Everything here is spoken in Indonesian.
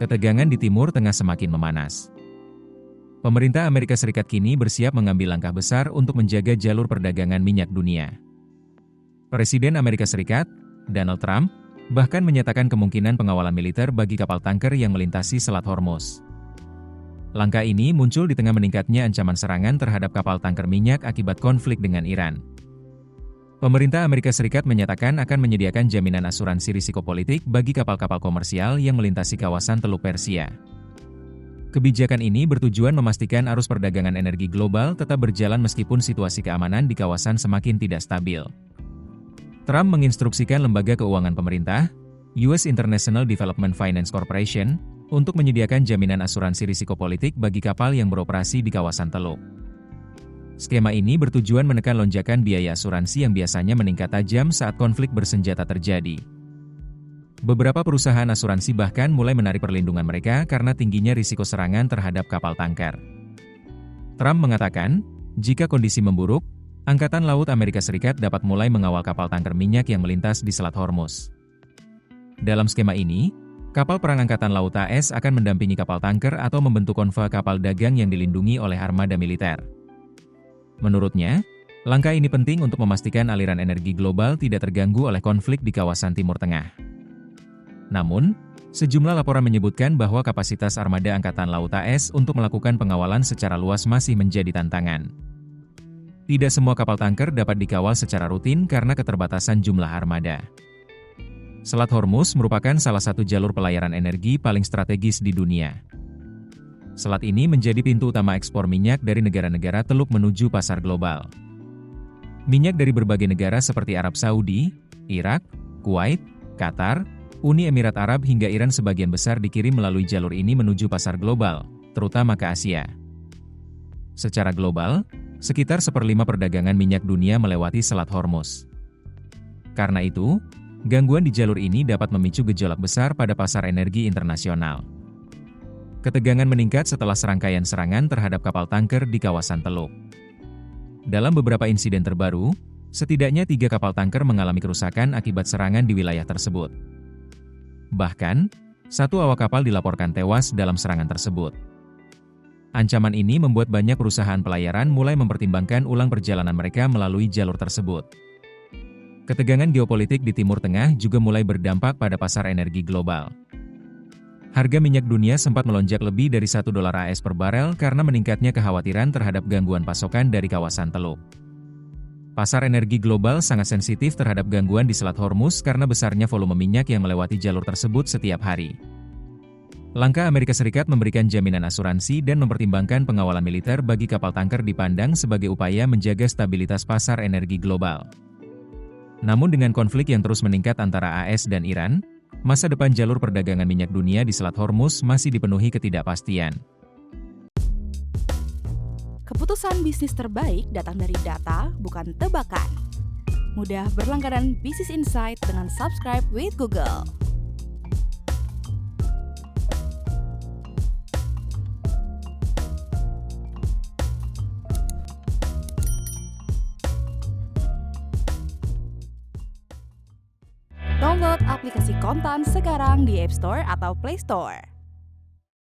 Ketegangan di Timur Tengah semakin memanas. Pemerintah Amerika Serikat kini bersiap mengambil langkah besar untuk menjaga jalur perdagangan minyak dunia. Presiden Amerika Serikat, Donald Trump, bahkan menyatakan kemungkinan pengawalan militer bagi kapal tanker yang melintasi Selat Hormuz. Langkah ini muncul di tengah meningkatnya ancaman serangan terhadap kapal tanker minyak akibat konflik dengan Iran. Pemerintah Amerika Serikat menyatakan akan menyediakan jaminan asuransi risiko politik bagi kapal-kapal komersial yang melintasi kawasan Teluk Persia. Kebijakan ini bertujuan memastikan arus perdagangan energi global tetap berjalan meskipun situasi keamanan di kawasan semakin tidak stabil. Trump menginstruksikan lembaga keuangan pemerintah, US International Development Finance Corporation, untuk menyediakan jaminan asuransi risiko politik bagi kapal yang beroperasi di kawasan Teluk. Skema ini bertujuan menekan lonjakan biaya asuransi yang biasanya meningkat tajam saat konflik bersenjata terjadi. Beberapa perusahaan asuransi bahkan mulai menarik perlindungan mereka karena tingginya risiko serangan terhadap kapal tanker. Trump mengatakan, jika kondisi memburuk, Angkatan Laut Amerika Serikat dapat mulai mengawal kapal tanker minyak yang melintas di Selat Hormuz. Dalam skema ini, kapal perang Angkatan Laut AS akan mendampingi kapal tanker atau membentuk konvoi kapal dagang yang dilindungi oleh armada militer. Menurutnya, langkah ini penting untuk memastikan aliran energi global tidak terganggu oleh konflik di kawasan Timur Tengah. Namun, sejumlah laporan menyebutkan bahwa kapasitas armada Angkatan Laut AS untuk melakukan pengawalan secara luas masih menjadi tantangan. Tidak semua kapal tanker dapat dikawal secara rutin karena keterbatasan jumlah armada. Selat Hormuz merupakan salah satu jalur pelayaran energi paling strategis di dunia. Selat ini menjadi pintu utama ekspor minyak dari negara-negara Teluk menuju pasar global. Minyak dari berbagai negara seperti Arab Saudi, Irak, Kuwait, Qatar, Uni Emirat Arab hingga Iran sebagian besar dikirim melalui jalur ini menuju pasar global, terutama ke Asia. Secara global, sekitar 1/5 perdagangan minyak dunia melewati Selat Hormuz. Karena itu, gangguan di jalur ini dapat memicu gejolak besar pada pasar energi internasional. Ketegangan meningkat setelah serangkaian serangan terhadap kapal tanker di kawasan Teluk. Dalam beberapa insiden terbaru, setidaknya 3 kapal tanker mengalami kerusakan akibat serangan di wilayah tersebut. Bahkan, 1 awak kapal dilaporkan tewas dalam serangan tersebut. Ancaman ini membuat banyak perusahaan pelayaran mulai mempertimbangkan ulang perjalanan mereka melalui jalur tersebut. Ketegangan geopolitik di Timur Tengah juga mulai berdampak pada pasar energi global. Harga minyak dunia sempat melonjak lebih dari $1 AS per barel karena meningkatnya kekhawatiran terhadap gangguan pasokan dari kawasan Teluk. Pasar energi global sangat sensitif terhadap gangguan di Selat Hormuz karena besarnya volume minyak yang melewati jalur tersebut setiap hari. Langkah Amerika Serikat memberikan jaminan asuransi dan mempertimbangkan pengawalan militer bagi kapal tanker dipandang sebagai upaya menjaga stabilitas pasar energi global. Namun dengan konflik yang terus meningkat antara AS dan Iran, masa depan jalur perdagangan minyak dunia di Selat Hormuz masih dipenuhi ketidakpastian. Keputusan bisnis terbaik datang dari data, bukan tebakan. Mudah berlangganan Business Insight dengan subscribe with Google. Download aplikasi Kontan sekarang di App Store atau Play Store.